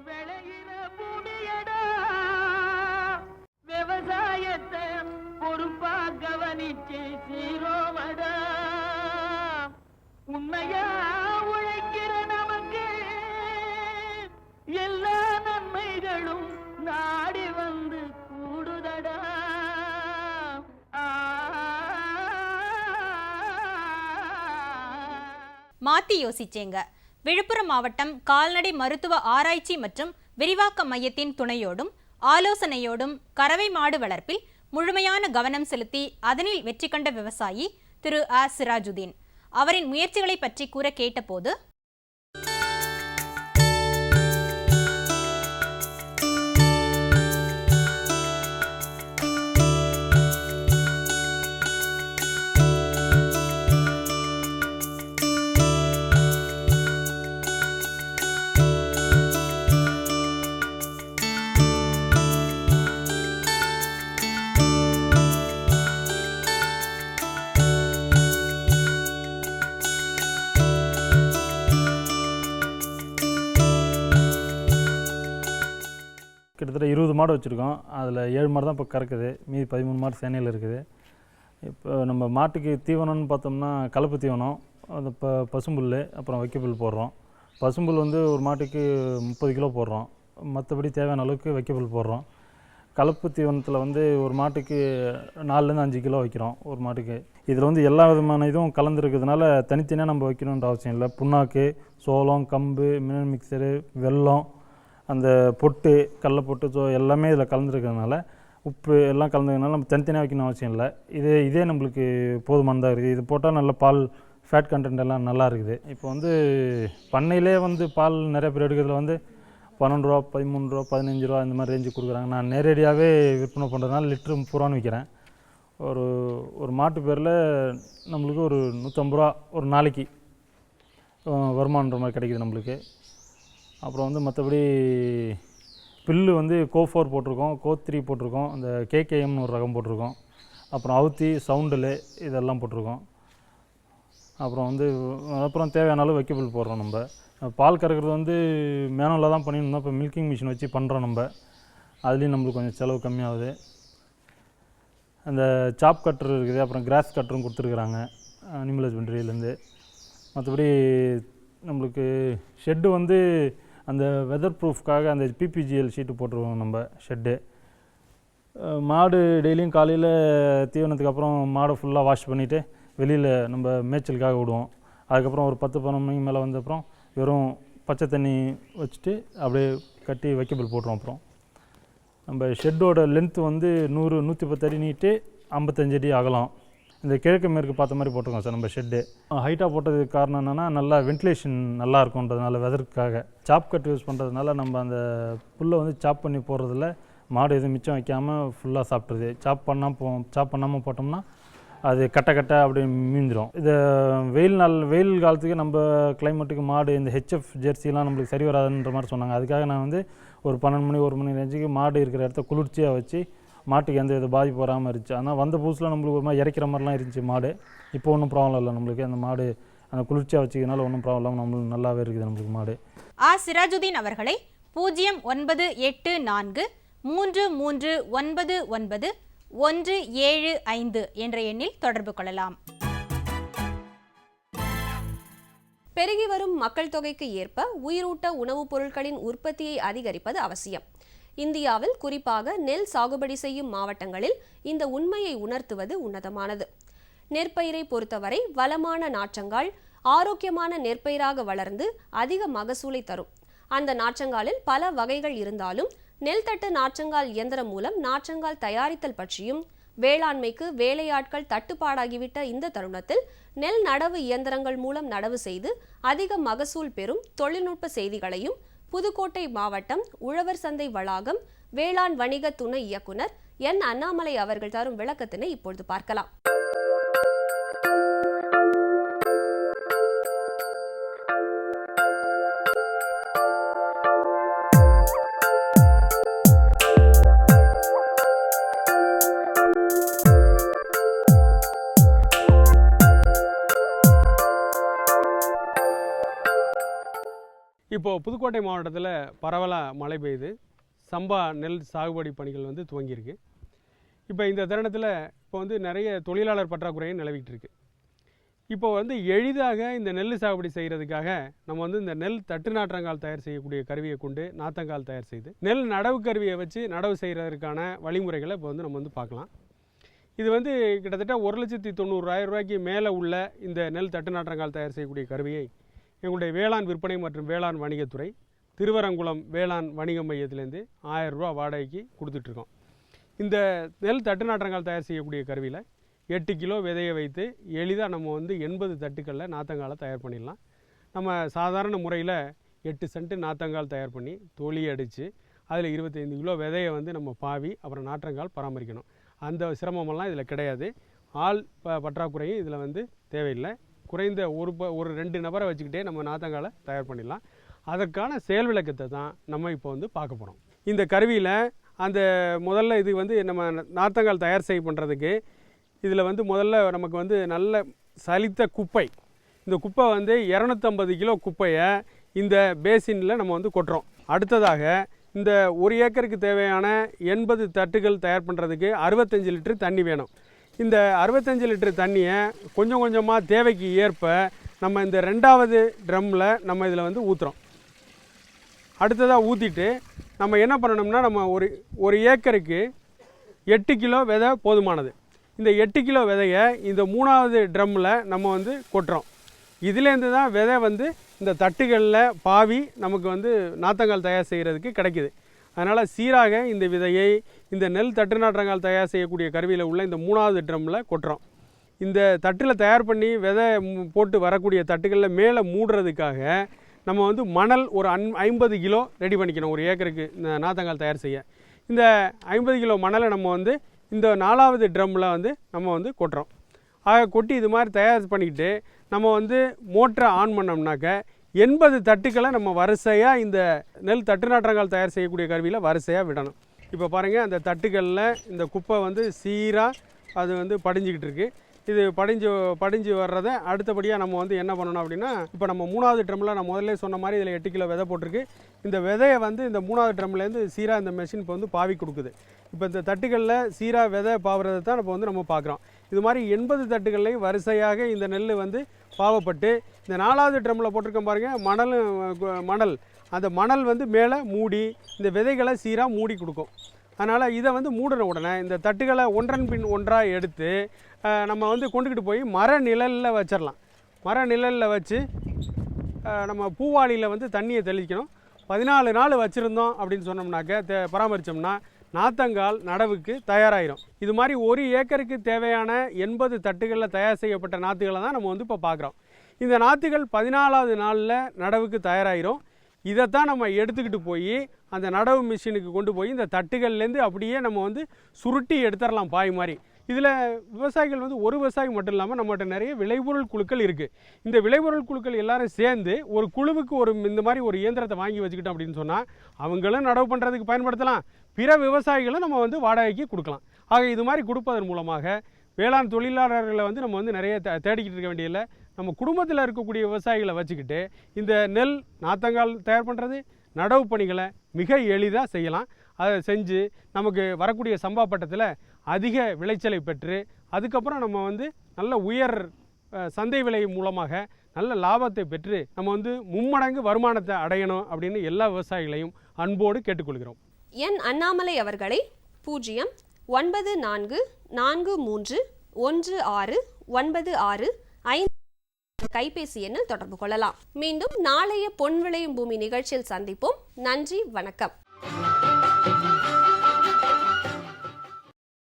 விளையிற பூமியடா, விவசாயத்தை பொறுப்பா கவனிச்சு சீரோவடா, உண்மையா உழைக்கிற நமக்கு எல்லா நன்மைகளும் நாடி வந்து கூடுதடா. மாத்தி யோசிச்சேங்க. விழுப்புரம் மாவட்டம் கால்நடை மருத்துவ ஆராய்ச்சி மற்றும் விரிவாக்க மையத்தின் துணையோடும் ஆலோசனையோடும் கறவை மாடு வளர்ப்பில் முழுமையான கவனம் செலுத்தி அதனில் வெற்றி கண்ட விவசாயி திரு ஆ. சிராஜுதீன். அவரின் முயற்சிகளை பற்றி கூற கேட்டபோது, கிட்டத்தட்ட 20 மாடு வச்சுருக்கோம். அதில் 7 மாடு தான் இப்போ கறக்குது. மீதி 13 மாடு சேனையில் இருக்குது. இப்போ நம்ம மாட்டுக்கு தீவனம்னு பார்த்தோம்னா கலப்பு தீவனம், அந்த பசும்புல், அப்புறம் வைக்கப்புல் போடுறோம். பசும்புல் வந்து ஒரு மாட்டுக்கு 30 கிலோ போடுறோம். மற்றபடி தேவையான அளவுக்கு வைக்கப்புல் போடுறோம். கலப்பு தீவனத்தில் வந்து ஒரு மாட்டுக்கு 4லேருந்து 5 கிலோ வைக்கிறோம் ஒரு மாட்டுக்கு. இதில் வந்து எல்லா விதமான இதுவும் கலந்துருக்கிறதுனால தனித்தனியாக நம்ம வைக்கணுன்ற அவசியம் இல்லை. புண்ணாக்கு, சோளம், கம்பு, மினரல் மிக்சரு, வெல்லம், அந்த பொட்டு, கடல பொட்டு, எல்லாமே இதில் கலந்துருக்கிறதுனால, உப்பு எல்லாம் கலந்துக்கிறதுனால நம்ம தனித்தனியாக வைக்கணும் அவசியம் இல்லை. இதே நம்மளுக்கு போதுமானதாக இருக்குது. இது போட்டால் நல்ல பால் ஃபேட் கண்டென்ட் எல்லாம் நல்லா இருக்குது. இப்போ வந்து பண்ணையிலே வந்து பால் நிறைய பேர் எடுக்கிறதுல வந்து 12 ரூபா, 13 ரூபா, 15 ரூபா இந்த மாதிரி ரேஞ்சு கொடுக்குறாங்க. நான் நேரடியாகவே விற்பனை பண்ணுறதுனால லிட்ரு 30 ரூபான்னு விற்கிறேன். ஒரு மாட்டு பேரில் நம்மளுக்கு ஒரு 150 ரூபா ஒரு நாளைக்கு வருமானன்ற மாதிரி கிடைக்குது நம்மளுக்கு. அப்புறம் வந்து மற்றபடி பில்லு வந்து கோ4 போட்டிருக்கோம், கோ3 போட்டிருக்கோம், அந்த கேகேஎம்னு ஒரு ரகம் போட்டிருக்கோம். அப்புறம் அவுத்தி, சவுண்டில் இதெல்லாம் போட்டிருக்கோம். அப்புறம் தேவையான அளவு வைக்கப்புல் போடுறோம். நம்ம பால் கறக்கிறது வந்து மேனுவலாக தான் பண்ணியிருந்தோம். இப்போ மில்கிங் மிஷின் வச்சு பண்ணுறோம். நம்ம அதுலேயும் நம்மளுக்கு கொஞ்சம் செலவு கம்மியாகுது. அந்த சாப் கட்டர் இருக்குது, அப்புறம் கிராஸ் கட்டரும் கொடுத்துருக்குறாங்க அனிமல் ஹஸ்பண்ட்ரியிலேருந்து. மற்றபடி நம்மளுக்கு ஷெட்டு வந்து அந்த வெதர் ப்ரூஃப்காக அந்த பிபிஜிஎல் ஷீட்டு போட்டுருவோம் நம்ம ஷெட்டு. மாடு டெய்லியும் காலையில் தீவனத்துக்கு அப்புறம் மாடை ஃபுல்லாக வாஷ் பண்ணிவிட்டு வெளியில் நம்ம மேய்ச்சலுக்காக விடுவோம். அதுக்கப்புறம் ஒரு 10-12 மணிக்கு மேலே வந்த அப்புறம் வெறும் பச்சை தண்ணி வச்சுட்டு அப்படியே கட்டி வைக்கப்புல் போட்டுருவோம். அப்புறம் நம்ம ஷெட்டோட லென்த்து வந்து 110 அடி நீட்டு, 55 அடி அகலம். இந்த கிழக்கு மேற்கு பார்த்த மாதிரி போட்டிருக்கோம் சார் நம்ம ஷெட்டு. ஹைட்டாக போட்டதுக்கு காரணம் என்னென்னா நல்லா வென்டிலேஷன் நல்லா இருக்குன்றதுனால, வெதருக்காக. சாப் கட் யூஸ் பண்ணுறதுனால நம்ம அந்த புல்லை வந்து சாப் பண்ணி போடுறதில்ல, மாடு எதுவும் மிச்சம் வைக்காமல் ஃபுல்லாக சாப்பிட்ருது. சாப் பண்ணாமல் போட்டோம்னா அது கட்டை அப்படி மீந்துடும். இது வெயில் காலத்துக்கு நம்ம கிளைமேட்டுக்கு மாடு இந்த ஹெச்எஃப் ஜெர்சிலாம் நம்மளுக்கு சரி வராதுன்ற மாதிரி சொன்னாங்க. அதுக்காக நான் வந்து ஒரு 12 மணி 1 மணி ரேஞ்சுக்கு மாடு இருக்கிற இடத்த குளிர்ச்சியாக வச்சு மாட்டுக்கு எந்த வித பாதிப்பு வராமல் இருந்துச்சு. ஆனால் வந்த புதுசில் நம்மளுக்கு ஒரு மாதிரி இறக்கிற மாதிரிலாம் இருந்துச்சு மாடு. இப்போ ஒன்றும் ப்ராப்ளம் இல்லை நம்மளுக்கு. அந்த மாடு அந்த குளிர்ச்சியாக வச்சுக்கிறதுனால ஒன்றும் ப்ராப்ளம் இல்லாமல் நம்மளுக்கு நல்லாவே இருக்குது நம்மளுக்கு மாடு. ஆ. சிராஜுதீன் அவர்களை 0984 3399175 என்ற எண்ணில் தொடர்பு கொள்ளலாம். பெருகி வரும் மக்கள் தொகைக்கு ஏற்ப உயிரூட்ட உணவுப் பொருட்களின் உற்பத்தியை அதிகரிப்பது அவசியம். இந்தியாவில் குறிப்பாக நெல் சாகுபடி செய்யும் மாவட்டங்களில் இந்த உண்மையை உணர்த்துவது உன்னதமானது. நெற்பயிரை பொறுத்தவரை வளமான நாற்றங்கால் ஆரோக்கியமான நெற்பயிராக வளர்ந்து அதிக மகசூலை தரும். அந்த நாற்றங்காலில் பல வகைகள் இருந்தாலும் நெல் தட்டு நாற்றங்கால் இயந்திரம் மூலம் நாற்றங்கால் தயாரித்தல் பற்றியும், வேளாண்மைக்கு வேலையாட்கள் தட்டுப்பாடாகிவிட்ட இந்த தருணத்தில் நெல் நடவு இயந்திரங்கள் மூலம் நடவு செய்து அதிக மகசூல் பெறும் தொழில்நுட்ப செய்திகளையும் புதுக்கோட்டை மாவட்டம் உழவர் சந்தை வளாகம் வேளாண் வணிக துணை இயக்குனர் என். அண்ணாமலை அவர்கள் தரும் விளக்கத்தினை இப்பொழுது பார்க்கலாம். இப்போது புதுக்கோட்டை மாவட்டத்தில் பரவலாக மழை பெய்யுது. சம்பா நெல் சாகுபடி பணிகள் வந்து துவங்கியிருக்கு. இப்போ இந்த தருணத்தில் இப்போ வந்து நிறைய தொழிலாளர் பற்றாக்குறையும் நிலவிட்டு இருக்கு. இப்போ வந்து எளிதாக இந்த நெல் சாகுபடி செய்கிறதுக்காக நம்ம வந்து இந்த நெல் தட்டு நாற்றங்கால் தயார் செய்யக்கூடிய கருவியை கொண்டு நாற்றங்கால் தயார் செய்து நெல் நடவு கருவியை வச்சு நடவு செய்கிறதுக்கான வழிமுறைகளை இப்போ வந்து நம்ம வந்து பார்க்கலாம். இது வந்து கிட்டத்தட்ட 1,90,000 ரூபாய்க்கு மேலே உள்ள இந்த நெல் தட்டு நாற்றங்கால் தயார் செய்யக்கூடிய கருவியை எங்களுடைய வேளாண் விற்பனை மற்றும் வேளாண் வணிகத்துறை திருவரங்குளம் வேளாண் வணிக மையத்திலேருந்து 1000 ரூபா வாடகைக்கு கொடுத்துட்ருக்கோம். இந்த நெல் தட்டு நாற்றங்கால் தயார் செய்யக்கூடிய கருவியில் 8 கிலோ விதையை வைத்து எளிதாக நம்ம வந்து 80 தட்டுக்களில் நாற்றங்காலை தயார் பண்ணிடலாம். நம்ம சாதாரண முறையில் 8 சென்ட் நாற்றங்கால் தயார் பண்ணி தொலி அடித்து அதில் 25 கிலோ விதையை வந்து நம்ம பாவி அப்புறம் நாற்றங்கால் பராமரிக்கணும். அந்த சிரமமெல்லாம் இதில் கிடையாது. ஆள் பற்றாக்குறையும் இதில் வந்து தேவையில்லை. குறைந்த ஒரு 2 நபரை வச்சுக்கிட்டே நம்ம நாற்றங்காலை தயார் பண்ணிடலாம். அதற்கான செயல் விளக்கத்தை தான் நம்ம இப்போ வந்து பார்க்க போகிறோம். இந்த கருவியில் அந்த முதல்ல இது வந்து நம்ம நாற்றங்கால் தயார் பண்ணுறதுக்கு இதில் வந்து முதல்ல நமக்கு வந்து நல்ல சலித்த குப்பை, இந்த குப்பை வந்து 250 கிலோ குப்பையை இந்த பேசினில் நம்ம வந்து கொட்டுறோம். அடுத்ததாக இந்த 1 ஏக்கருக்கு தேவையான 80 தட்டுகள் தயார் பண்ணுறதுக்கு 65 லிட்டர் தண்ணி வேணும். இந்த 65 லிட்டர் தண்ணியை கொஞ்சம் கொஞ்சமாக தேவைக்கு ஏற்ப நம்ம இந்த 2வது ட்ரம்மில் நம்ம இதில் வந்து ஊற்றுறோம். அடுத்ததாக ஊற்றிட்டு நம்ம என்ன பண்ணணும்னா நம்ம ஒரு ஏக்கருக்கு 8 கிலோ விதை போதுமானது. இந்த 8 கிலோ விதையை இந்த 3வது ட்ரம்மில் நம்ம வந்து கொட்டுறோம். இதுலேருந்து தான் விதை வந்து இந்த தட்டுகளில் பாவி நமக்கு வந்து நாற்றங்கால் தயார் செய்கிறதுக்கு கிடைக்கிது. அதனால் சீராக இந்த விதையை இந்த நெல் தட்டு நாற்றங்கால் தயார் செய்யக்கூடிய கருவியில் உள்ள இந்த 3வது ட்ரம்மில் கொட்டுறோம். இந்த தட்டில் தயார் பண்ணி விதை போட்டு வரக்கூடிய தட்டுகளில் மேலே மூடுறதுக்காக நம்ம வந்து மணல் ஒரு 50 கிலோ ரெடி பண்ணிக்கணும். ஒரு ஏக்கருக்கு இந்த நாற்றங்கால் தயார் செய்ய இந்த 50 கிலோ மணலை நம்ம வந்து இந்த 4வது ட்ரம்மில் வந்து நம்ம வந்து கொட்டுறோம். ஆக கொட்டி இது மாதிரி தயார் பண்ணிக்கிட்டு நம்ம வந்து மோட்டரை ஆன் பண்ணோம்னாக்க 80 தட்டுக்களை நம்ம வரிசையாக இந்த நெல் தட்டு நாற்றங்கால் தயார் செய்யக்கூடிய கருவியில் வரிசையாக விடணும். இப்போ பாருங்கள், அந்த தட்டுகளில் இந்த குப்பை வந்து சீராக அது வந்து படிஞ்சிக்கிட்டு இருக்குது. இது படிஞ்சு வர்றதை அடுத்தபடியாக நம்ம வந்து என்ன பண்ணணும் அப்படின்னா, இப்போ நம்ம 3வது ட்ரம்மில் நான் முதல்ல சொன்ன மாதிரி இதில் 8 கிலோ விதை போட்டிருக்கு. இந்த விதையை வந்து இந்த 3வது ட்ரம்லேருந்து சீராக இந்த மெஷின் இப்போ வந்து பாவி கொடுக்குது. இப்போ இந்த தட்டுகளில் சீராக விதை பாவுறதை தான் இப்போ நம்ம பார்க்குறோம். இது மாதிரி 80 தட்டுகள்லையும் வரிசையாக இந்த நெல் வந்து பாவப்பட்டு இந்த 4வது ட்ரம்மில் போட்டிருக்கோம் பாருங்கள், மணல் அந்த மணல் வந்து மேலே மூடி இந்த விதைகளை சீராக மூடி கொடுக்கும். அதனால் இதை வந்து மூடின உடனே இந்த தட்டுகளை ஒன்றன் பின் ஒன்றாக எடுத்து நம்ம வந்து கொண்டுக்கிட்டு போய் மர நிழலில் வச்சிடலாம். மர நிழலில் வச்சு நம்ம பூவாளியில் வந்து தண்ணியை தெளிக்கணும். 14 நாள் வச்சுருந்தோம் அப்படின்னு சொன்னோம்னாக்க பராமரித்தோம்னா நாற்றங்கால் நடவுக்கு தயாராகிடும். இது மாதிரி 1 ஏக்கருக்கு தேவையான 80 தட்டுகளில் தயார் செய்யப்பட்ட நாற்றுகளை தான் நம்ம வந்து இப்போ பார்க்குறோம். இந்த நாற்றுகள் 14வது நாளில் நடவுக்கு தயாராகிடும். இதைத்தான் நம்ம எடுத்துக்கிட்டு போய் அந்த நடவு மிஷினுக்கு கொண்டு போய் இந்த தட்டுகள்லேருந்து அப்படியே நம்ம வந்து சுருட்டி எடுத்துடலாம் பாய் மாதிரி. இதில் விவசாயிகள் வந்து ஒரு விவசாயி மட்டும் இல்லாமல் நம்மகிட்ட நிறைய விளைபொருள் குழுக்கள் இருக்குது. இந்த விளைபொருள் குழுக்கள் எல்லாரும் சேர்ந்து ஒரு குழுவுக்கு இந்த மாதிரி ஒரு இயந்திரத்தை வாங்கி வச்சுக்கிட்டோம் அப்படின்னு சொன்னால் அவங்களும் நடவு பண்ணுறதுக்கு பயன்படுத்தலாம், பிற விவசாயிகளும் நம்ம வந்து வாடகைக்கு கொடுக்கலாம். ஆக இது மாதிரி கொடுப்பதன் மூலமாக வேளாண் தொழிலாளர்களை வந்து நம்ம வந்து நிறைய தேடிக்கிட்டு இருக்க வேண்டியதில்லை. நம்ம குடும்பத்தில் இருக்கக்கூடிய விவசாயிகளை வச்சுக்கிட்டு இந்த நெல் நாற்றங்கால் தயார் பண்ணுறது, நடவு பணிகளை மிக எளிதாக செய்யலாம். அதை செஞ்சு நமக்கு வரக்கூடிய சம்பா பட்டத்தில் அதிக விளைச்சலை பெற்று அதுக்கப்புறம் நம்ம வந்து நல்ல உயர் சந்தை விலை மூலமாக நல்ல லாபத்தை பெற்று நம்ம வந்து மும்மடங்கு வருமானத்தை அடையணும் அப்படின்னு எல்லா விவசாயிகளையும் அன்போடு கேட்டுக்கொள்கிறோம். என் அண்ணாமலை அவர்களை 09443161695 கைபேசி எண்ணில் தொடர்பு கொள்ளலாம். மீண்டும் நாளைய பொன் விளையும் பூமி நிகழ்ச்சியில் சந்திப்போம். நன்றி, வணக்கம்.